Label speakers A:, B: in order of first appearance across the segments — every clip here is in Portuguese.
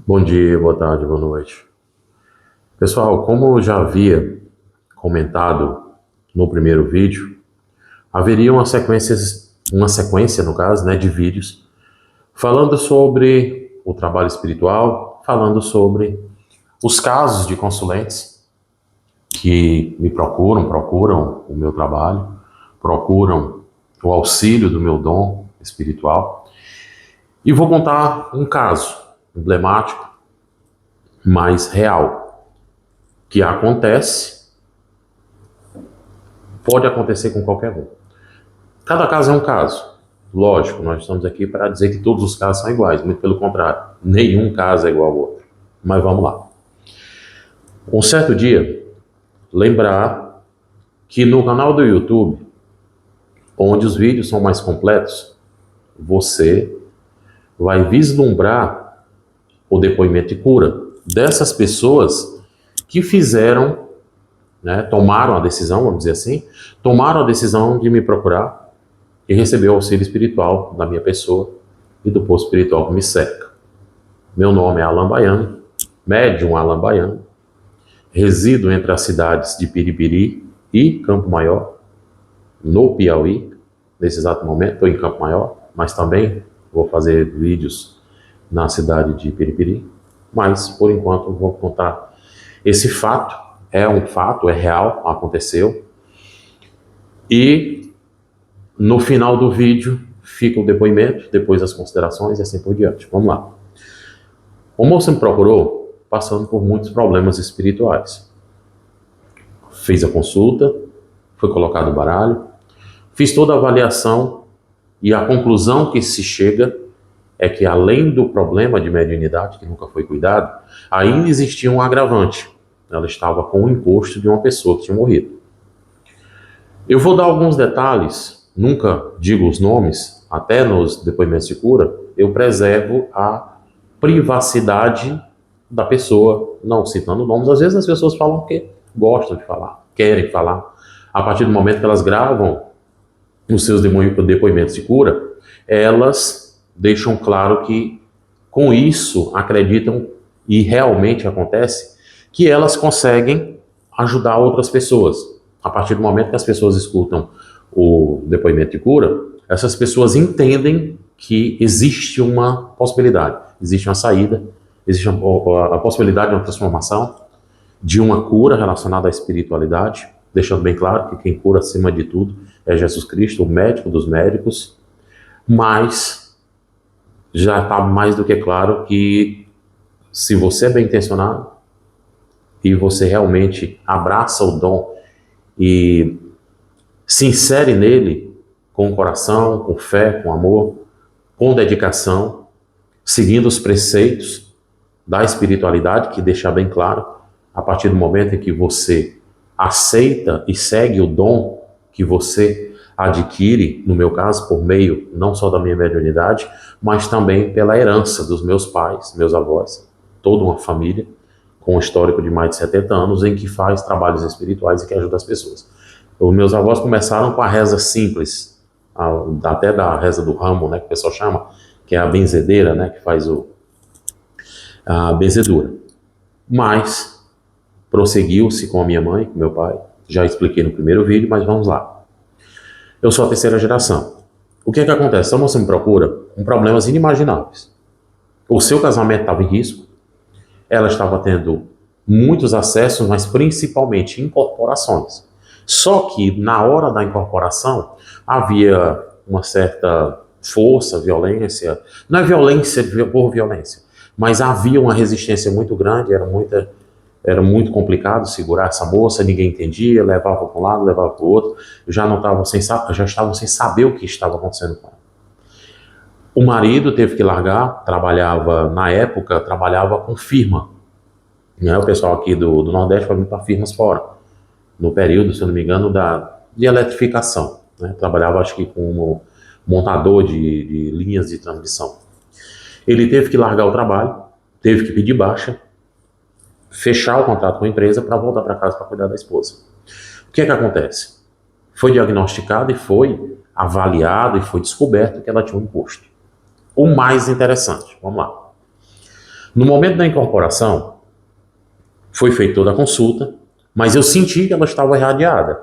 A: Bom dia, boa tarde, boa noite. Pessoal, como eu já havia comentado no primeiro vídeo, haveria uma sequência, no caso, né, de vídeos falando sobre o trabalho espiritual, falando sobre os casos de consulentes que me procuram o meu trabalho, procuram o auxílio do meu dom espiritual. E vou contar um caso emblemático, mas real, que acontece. Pode acontecer com qualquer um. Cada caso é um caso. Lógico, nós estamos aqui para dizer que todos os casos são iguais, muito pelo contrário, nenhum caso é igual ao outro. Mas vamos lá. Um certo dia, lembrar que no canal do YouTube, onde os vídeos são mais completos, você vai vislumbrar o depoimento de cura dessas pessoas que fizeram, né, tomaram a decisão, vamos dizer assim, tomaram a decisão de me procurar e receber o auxílio espiritual da minha pessoa e do poço espiritual que me cerca. Meu nome é Alan Baiano, médium Alan Baiano, resido entre as cidades de Piripiri e Campo Maior, no Piauí. Nesse exato momento estou em Campo Maior, mas também vou fazer vídeos na cidade de Piripiri. Mas, por enquanto, vou contar esse fato. É um fato, é real, aconteceu. E no final do vídeo fica o depoimento, depois as considerações e assim por diante. Vamos lá. O moço me procurou passando por muitos problemas espirituais. Fiz a consulta, foi colocado o baralho, fiz toda a avaliação e a conclusão que se chega é que, além do problema de mediunidade, que nunca foi cuidado, ainda existia um agravante. Ela estava com o encosto de uma pessoa que tinha morrido. Eu vou dar alguns detalhes, nunca digo os nomes, até nos depoimentos de cura, eu preservo a privacidade da pessoa, não citando nomes. Às vezes as pessoas falam porque gostam de falar, querem falar. A partir do momento que elas gravam os seus depoimentos de cura, elas deixam claro que com isso acreditam, e realmente acontece, que elas conseguem ajudar outras pessoas. A partir do momento que as pessoas escutam o depoimento de cura, essas pessoas entendem que existe uma possibilidade, existe uma saída, existe a possibilidade de uma transformação, de uma cura relacionada à espiritualidade, deixando bem claro que quem cura acima de tudo é Jesus Cristo, o médico dos médicos, mas já está mais do que claro que, se você é bem intencionado e você realmente abraça o dom e se insere nele com coração, com fé, com amor, com dedicação, seguindo os preceitos da espiritualidade, que deixa bem claro, a partir do momento em que você aceita e segue o dom que você adquire, no meu caso, por meio não só da minha mediunidade, mas também pela herança dos meus pais, meus avós, toda uma família com um histórico de mais de 70 anos em que faz trabalhos espirituais e que ajuda as pessoas. Os meus avós começaram com a reza simples, até da reza do ramo, né, que o pessoal chama, que é a benzedeira, né, que faz a benzedura. Mas prosseguiu-se com a minha mãe, com meu pai, já expliquei no primeiro vídeo, mas vamos lá. Eu sou a terceira geração. O que é que acontece? A moça me procura com problemas inimagináveis. O seu casamento estava em risco, ela estava tendo muitos acessos, mas principalmente incorporações. Só que na hora da incorporação havia uma certa força, violência, não é violência por violência, mas havia uma resistência muito grande, era muito complicado segurar essa moça, ninguém entendia, levava para um lado, levava para o outro, já estavam sem saber o que estava acontecendo com ela. O marido teve que largar, na época, trabalhava com firma, né? O pessoal aqui do Nordeste foi muito para firmas fora, no período, se eu não me engano, de eletrificação, né? Trabalhava, acho que, como montador de linhas de transmissão. Ele teve que largar o trabalho, teve que pedir baixa, fechar o contrato com a empresa para voltar para casa para cuidar da esposa. O que é que acontece? Foi diagnosticado e foi avaliado e foi descoberto que ela tinha um encosto. O mais interessante, vamos lá. No momento da incorporação, foi feita toda a consulta, mas eu senti que ela estava irradiada.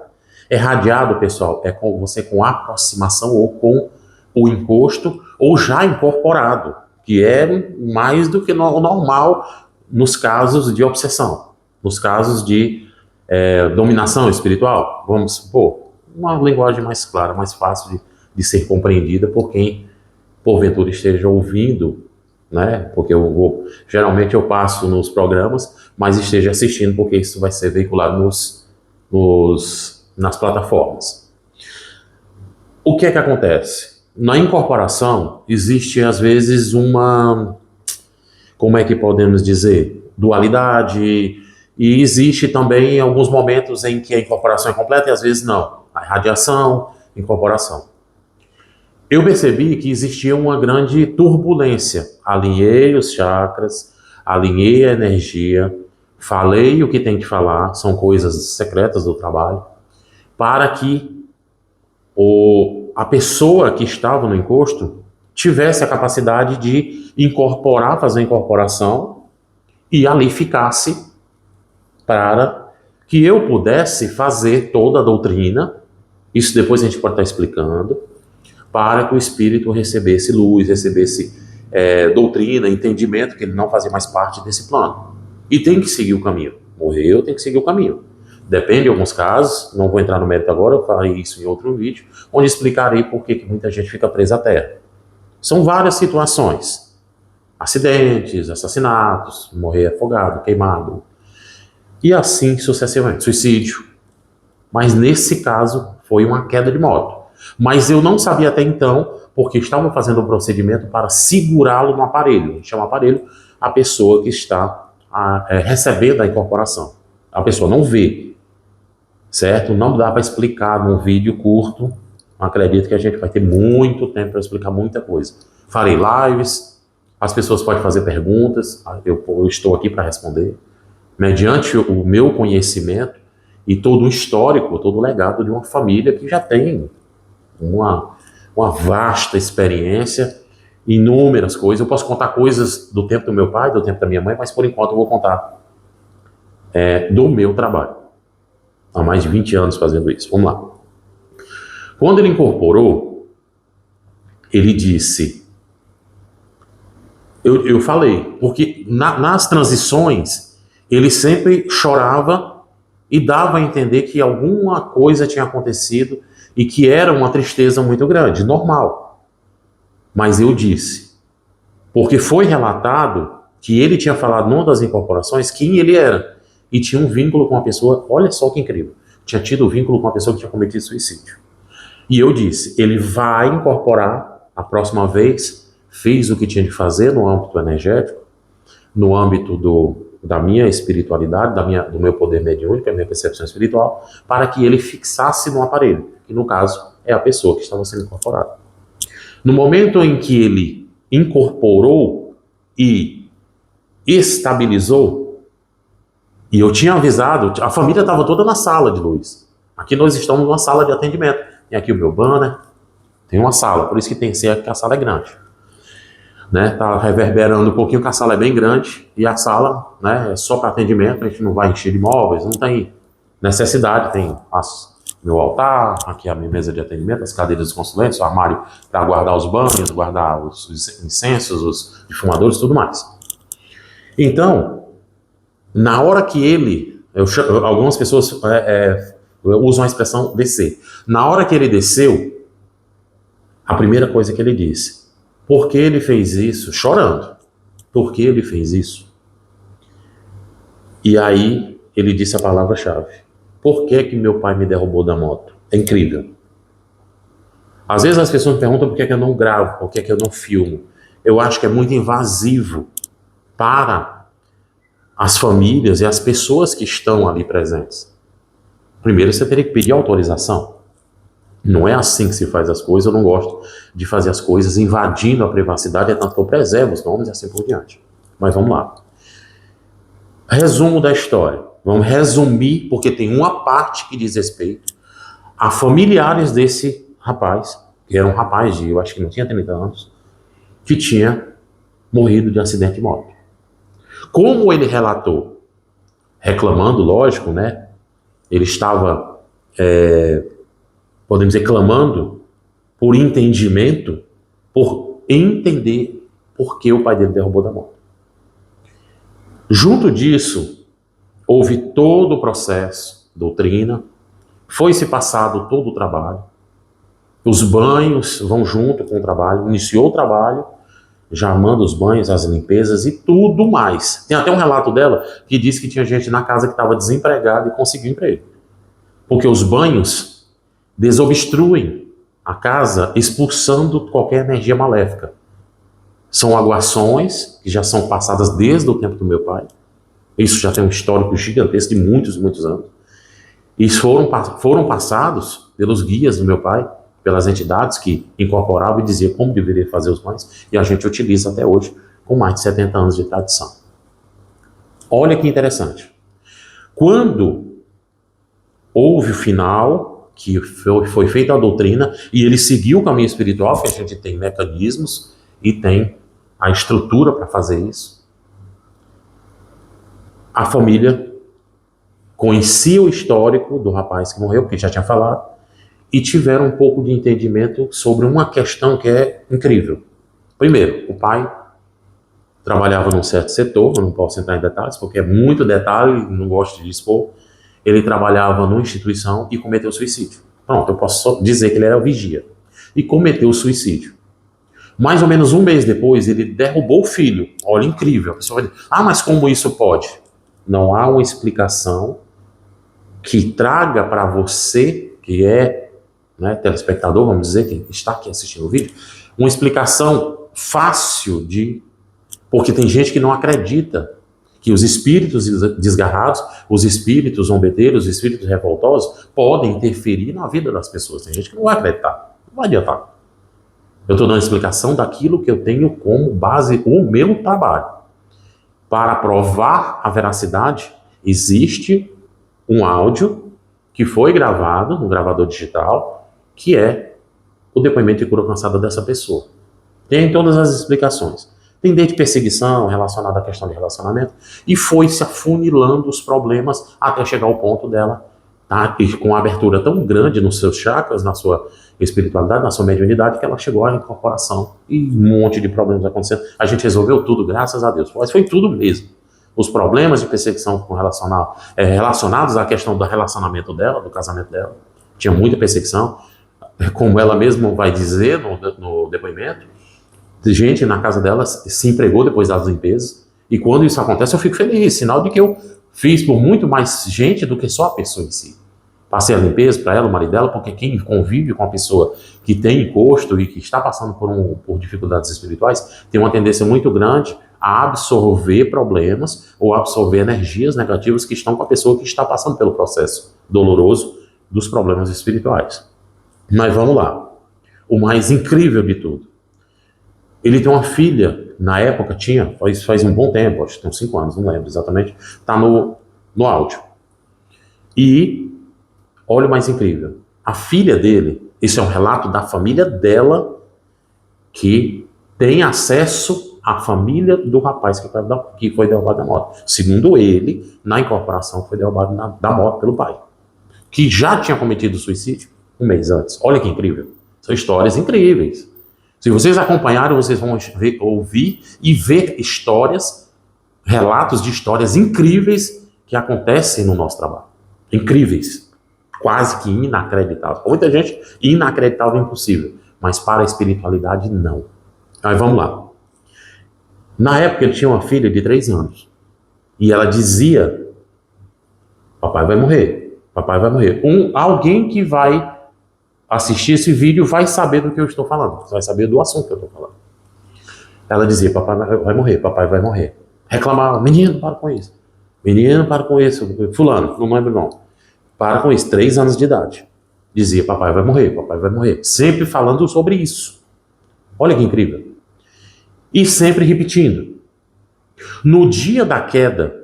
A: Irradiado, pessoal, é com você com aproximação ou com o encosto, ou já incorporado, que é mais do que o normal nos casos de obsessão, nos casos de dominação espiritual, vamos supor. Uma linguagem mais clara, mais fácil de ser compreendida por quem, porventura, esteja ouvindo, né? Porque geralmente eu passo nos programas, mas esteja assistindo, porque isso vai ser veiculado nas plataformas. O que é que acontece? Na incorporação, existe às vezes como é que podemos dizer? Dualidade, e existe também em alguns momentos em que a incorporação é completa e às vezes não. A radiação, incorporação. Eu percebi que existia uma grande turbulência. Alinhei os chakras, alinhei a energia, falei o que tem que falar, são coisas secretas do trabalho, para que a pessoa que estava no encosto tivesse a capacidade de incorporar, fazer a incorporação e ali ficasse para que eu pudesse fazer toda a doutrina. Isso depois a gente pode estar explicando, para que o espírito recebesse luz, recebesse doutrina, entendimento, que ele não fazia mais parte desse plano. E tem que seguir o caminho. Morreu, tem que seguir o caminho. Depende de alguns casos, não vou entrar no mérito agora, eu farei isso em outro vídeo, onde explicarei por que muita gente fica presa à Terra. São várias situações. Acidentes, assassinatos, morrer afogado, queimado, e assim sucessivamente. Suicídio. Mas nesse caso, foi uma queda de moto. Mas eu não sabia até então, porque estavam fazendo um procedimento para segurá-lo no aparelho. A gente chama aparelho a pessoa que está recebendo a incorporação. A pessoa não vê, certo? Não dá para explicar num vídeo curto. Acredito que a gente vai ter muito tempo para explicar muita coisa. Farei lives, as pessoas podem fazer perguntas, eu estou aqui para responder, mediante o meu conhecimento e todo o histórico, todo o legado de uma família que já tem uma vasta experiência, inúmeras coisas. Eu posso contar coisas do tempo do meu pai, do tempo da minha mãe, mas por enquanto eu vou contar do meu trabalho. Há mais de 20 anos fazendo isso. Vamos lá. Quando ele incorporou, ele disse... Eu falei, porque nas transições, ele sempre chorava e dava a entender que alguma coisa tinha acontecido e que era uma tristeza muito grande, normal. Mas eu disse, porque foi relatado que ele tinha falado numa das incorporações quem ele era, e tinha um vínculo com uma pessoa, olha só que incrível, tinha tido um vínculo com uma pessoa que tinha cometido suicídio. E eu disse, ele vai incorporar a próxima vez, fez o que tinha de fazer no âmbito energético, no âmbito da minha espiritualidade, do meu poder mediúnico, a minha percepção espiritual, para que ele fixasse no aparelho, que no caso é a pessoa que estava sendo incorporada. No momento em que ele incorporou e estabilizou, e eu tinha avisado, a família estava toda na sala de luz. Aqui nós estamos numa sala de atendimento. Tem aqui o meu banner, tem uma sala, por isso que tem que ser que a sala é grande. Né, tá reverberando um pouquinho, que a sala é bem grande, e a sala, né, é só para atendimento, a gente não vai encher de móveis, não tem necessidade, tem meu altar, aqui a minha mesa de atendimento, as cadeiras dos consulentes, o armário para guardar os banhos, guardar os incensos, os defumadores, tudo mais. Então, na hora que ele, algumas pessoas usam a expressão descer, na hora que ele desceu, a primeira coisa que ele disse, por que ele fez isso? Chorando. Por que ele fez isso? E aí ele disse a palavra-chave. Por que meu pai me derrubou da moto? É incrível. Às vezes as pessoas me perguntam por que eu não gravo, por que eu não filmo. Eu acho que é muito invasivo para as famílias e as pessoas que estão ali presentes. Primeiro você teria que pedir autorização. Não é assim que se faz as coisas, eu não gosto de fazer as coisas invadindo a privacidade, é tanto que eu preservo os nomes e assim por diante. Mas vamos lá. Resumo da história. Vamos resumir, porque tem uma parte que diz respeito a familiares desse rapaz, que era um rapaz eu acho que não tinha 30 anos, que tinha morrido de acidente de moto. Como ele relatou? Reclamando, lógico, né? Ele estava, podemos dizer, clamando por entendimento, por entender por que o pai dele derrubou da moto. Junto disso, houve todo o processo, doutrina, foi-se passado todo o trabalho, os banhos vão junto com o trabalho, iniciou o trabalho, já manda os banhos, as limpezas e tudo mais. Tem até um relato dela que diz que tinha gente na casa que estava desempregada e conseguiu emprego. Porque os banhos desobstruem a casa, expulsando qualquer energia maléfica. São aguações que já são passadas desde o tempo do meu pai. Isso já tem um histórico gigantesco de muitos, muitos anos. E foram passados pelos guias do meu pai, pelas entidades que incorporavam e diziam como deveria fazer os banhos, e a gente utiliza até hoje, com mais de 70 anos de tradição. Olha que interessante. Quando houve o final, que foi feita a doutrina, e ele seguiu o caminho espiritual, que a gente tem mecanismos e tem a estrutura para fazer isso, a família conhecia o histórico do rapaz que morreu, porque já tinha falado, e tiveram um pouco de entendimento sobre uma questão que é incrível. Primeiro, o pai trabalhava num certo setor, eu não posso entrar em detalhes, porque é muito detalhe, não gosto de expor. Ele trabalhava numa instituição e cometeu suicídio. Pronto, eu posso só dizer que ele era vigia. E cometeu suicídio. Mais ou menos um mês depois, ele derrubou o filho. Olha, incrível. A pessoa vai dizer, mas como isso pode? Não há uma explicação que traga para você, que é telespectador, vamos dizer, que está aqui assistindo o vídeo, uma explicação fácil porque tem gente que não acredita que os espíritos desgarrados, os espíritos zombeteiros, os espíritos revoltosos podem interferir na vida das pessoas. Tem gente que não vai acreditar, não vai adiantar. Eu estou dando explicação daquilo que eu tenho como base o meu trabalho. Para provar a veracidade, existe um áudio que foi gravado no gravador digital, que é o depoimento de cura alcançada dessa pessoa. Tem todas as explicações. Tem desde perseguição relacionada à questão de relacionamento, e foi se afunilando os problemas até chegar ao ponto dela e com uma abertura tão grande nos seus chakras, na sua espiritualidade, na sua mediunidade, que ela chegou à incorporação e um monte de problemas acontecendo. A gente resolveu tudo, graças a Deus. Mas foi tudo mesmo. Os problemas de perseguição relacionados à questão do relacionamento dela, do casamento dela, tinha muita perseguição, como ela mesma vai dizer no depoimento, gente na casa dela se empregou depois das limpezas, e quando isso acontece eu fico feliz, sinal de que eu fiz por muito mais gente do que só a pessoa em si. Passei a limpeza para ela, o marido dela, porque quem convive com a pessoa que tem encosto e que está passando por dificuldades espirituais, tem uma tendência muito grande a absorver problemas ou absorver energias negativas que estão com a pessoa que está passando pelo processo doloroso dos problemas espirituais. Mas vamos lá. O mais incrível de tudo. Ele tem uma filha, na época faz um bom tempo, acho que tem uns 5 anos, não lembro exatamente, está no áudio. E olha o mais incrível. A filha dele, isso é um relato da família dela, que tem acesso à família do rapaz que foi derrubado da moto. Segundo ele, na incorporação foi derrubado da moto pelo pai, que já tinha cometido suicídio um mês antes. Olha que incrível. São histórias incríveis. Se vocês acompanharem, vocês vão ouvir e ver relatos de histórias incríveis que acontecem no nosso trabalho. Incríveis. Quase que inacreditável. Muita gente, inacreditável, impossível. Mas para a espiritualidade, não. Aí vamos lá. Na época, ele tinha uma filha de 3 anos. E ela dizia, papai vai morrer, papai vai morrer. Alguém que vai assistir esse vídeo vai saber do que eu estou falando, vai saber do assunto que eu estou falando. Ela dizia, papai vai morrer, papai vai morrer. Reclamava, menino, para com isso. Menino, para com isso. Fulano, não lembro não. Para com isso, 3 anos de idade. Dizia, papai vai morrer, papai vai morrer. Sempre falando sobre isso. Olha que incrível. E sempre repetindo. No dia da queda,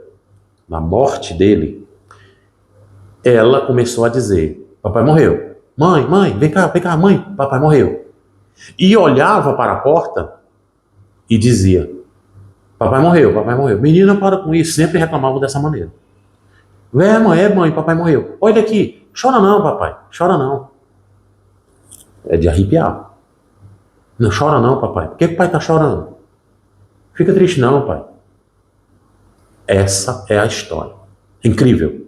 A: da morte dele, ela começou a dizer, papai morreu. Mãe, vem cá, mãe, papai morreu. E olhava para a porta e dizia, Papai morreu, papai morreu. Menina, para com isso, sempre reclamavam dessa maneira. É mãe, papai morreu. Olha aqui, chora não, papai, chora não. É de arrepiar. Não chora não, papai. Por que o pai está chorando? Fica triste não, pai. Essa é a história. Incrível.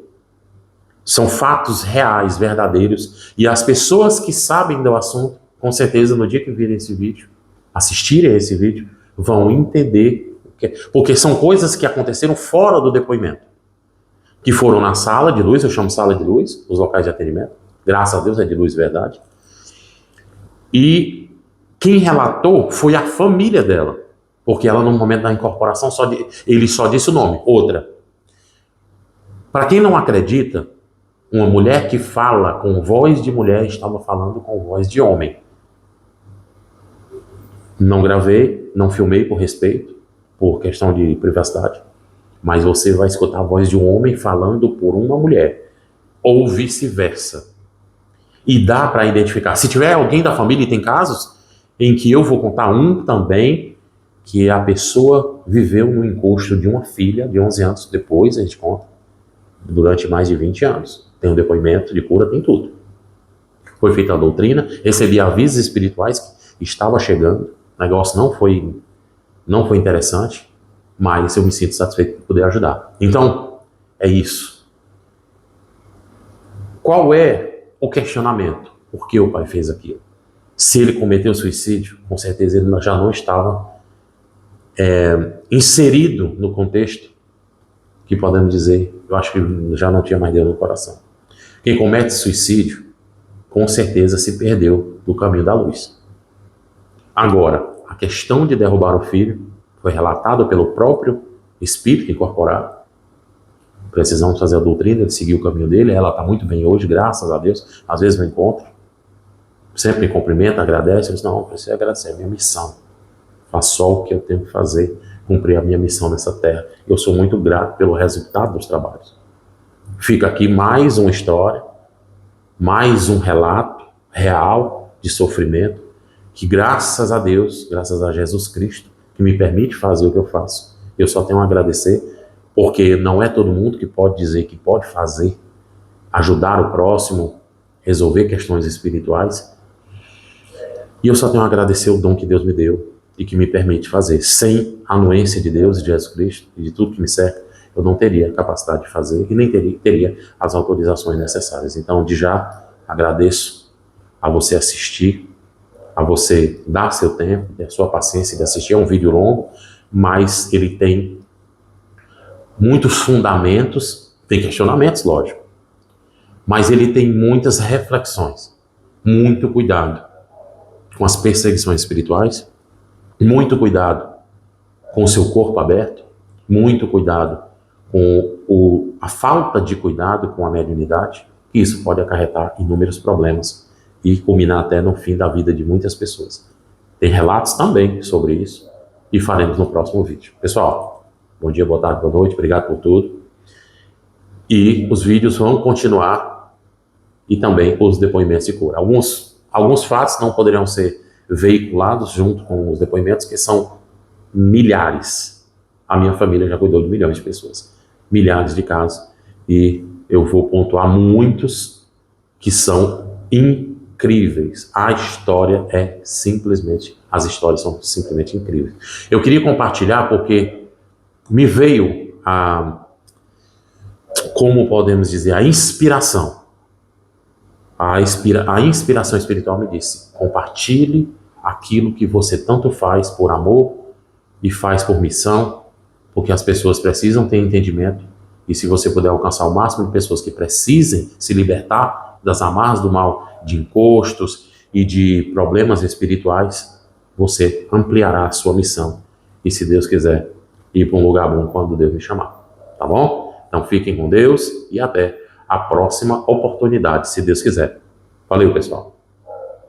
A: São fatos reais, verdadeiros. E as pessoas que sabem do assunto, com certeza, no dia que virem esse vídeo, assistirem a esse vídeo, vão entender. Porque são coisas que aconteceram fora do depoimento. Que foram na sala de luz, eu chamo sala de luz, os locais de atendimento. Graças a Deus é de luz, verdade. E quem relatou foi a família dela. Porque ela, no momento da incorporação, ele só disse o nome. Outra. Para quem não acredita, uma mulher que fala com voz de mulher estava falando com voz de homem. Não gravei, não filmei por respeito, por questão de privacidade. Mas você vai escutar a voz de um homem falando por uma mulher. Ou vice-versa. E dá para identificar. Se tiver alguém da família, e tem casos em que eu vou contar um também, que a pessoa viveu no encosto de uma filha de 11 anos. Depois a gente conta. Durante mais de 20 anos. Tem um depoimento de cura, tem tudo. Foi feita a doutrina, recebi avisos espirituais que estava chegando. O negócio não foi interessante, mas eu me sinto satisfeito por poder ajudar. Então, é isso. Qual é o questionamento? Por que o pai fez aquilo? Se ele cometeu suicídio, com certeza ele já não estava inserido no contexto que podemos dizer, eu acho que já não tinha mais Deus no coração. Quem comete suicídio, com certeza se perdeu do caminho da luz. Agora, a questão de derrubar o filho foi relatado pelo próprio espírito incorporado. Precisamos fazer a doutrina, ele seguiu o caminho dele, ela está muito bem hoje, graças a Deus. Às vezes eu encontro, sempre me cumprimenta, agradece, eu digo, não preciso agradecer, é minha missão. Faço só o que eu tenho que fazer, cumprir a minha missão nessa terra. Eu sou muito grato pelo resultado dos trabalhos. Fica aqui mais uma história, mais um relato real de sofrimento, que graças a Deus, graças a Jesus Cristo, que me permite fazer o que eu faço, eu só tenho a agradecer, porque não é todo mundo que pode dizer que pode fazer, ajudar o próximo, resolver questões espirituais. E eu só tenho a agradecer o dom que Deus me deu e que me permite fazer. Sem a anuência de Deus e de Jesus Cristo e de tudo que me cerca, eu não teria capacidade de fazer e nem teria as autorizações necessárias. Então, de já, agradeço a você assistir, a você dar seu tempo, a sua paciência de assistir. É um vídeo longo, mas ele tem muitos fundamentos, tem questionamentos, lógico, mas ele tem muitas reflexões. Muito cuidado com as perseguições espirituais, muito cuidado com o seu corpo aberto, muito cuidado com a falta de cuidado com a mediunidade, que isso pode acarretar inúmeros problemas e culminar até no fim da vida de muitas pessoas. Tem relatos também sobre isso e faremos no próximo vídeo. Pessoal, bom dia, boa tarde, boa noite, obrigado por tudo. E os vídeos vão continuar e também os depoimentos de cura. Alguns fatos não poderiam ser veiculados junto com os depoimentos, que são milhares. A minha família já cuidou de milhões de pessoas, milhares de casos, e eu vou pontuar muitos que são incríveis. As histórias são simplesmente incríveis. Eu queria compartilhar porque me veio como podemos dizer, a inspiração. A inspiração espiritual me disse: compartilhe aquilo que você tanto faz por amor e faz por missão, porque as pessoas precisam ter entendimento, e se você puder alcançar o máximo de pessoas que precisem se libertar das amarras do mal, de encostos e de problemas espirituais, você ampliará a sua missão, e se Deus quiser, ir para um lugar bom quando Deus me chamar, tá bom? Então fiquem com Deus e até a próxima oportunidade, se Deus quiser. Valeu, pessoal.